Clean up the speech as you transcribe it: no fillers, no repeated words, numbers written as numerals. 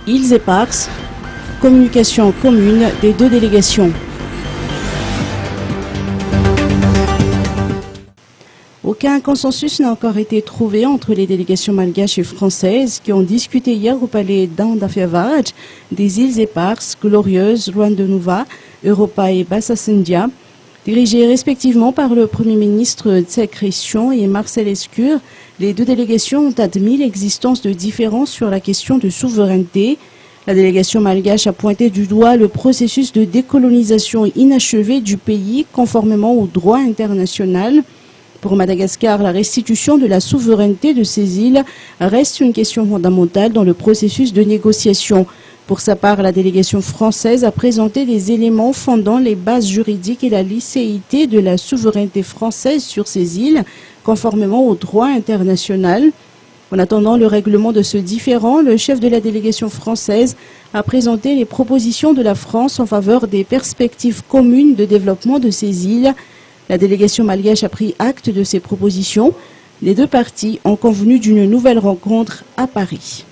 Îles Éparses, communication commune des deux délégations. Aucun consensus n'a encore été trouvé entre les délégations malgaches et françaises qui ont discuté hier au palais d'Andafjord des îles Éparses, Glorieuses, Rwanda, Europa et Bassa-Sindia, dirigées respectivement par le Premier ministre Tsek Christian et Marcel Escure. Les deux délégations ont admis l'existence de différences sur la question de souveraineté. La délégation malgache a pointé du doigt le processus de décolonisation inachevé du pays conformément au droit international. Pour Madagascar, la restitution de la souveraineté de ces îles reste une question fondamentale dans le processus de négociation. Pour sa part, la délégation française a présenté des éléments fondant les bases juridiques et la licéité de la souveraineté française sur ces îles, conformément au droit international. En attendant le règlement de ce différend, le chef de la délégation française a présenté les propositions de la France en faveur des perspectives communes de développement de ces îles. La délégation malgache a pris acte de ces propositions. Les deux parties ont convenu d'une nouvelle rencontre à Paris.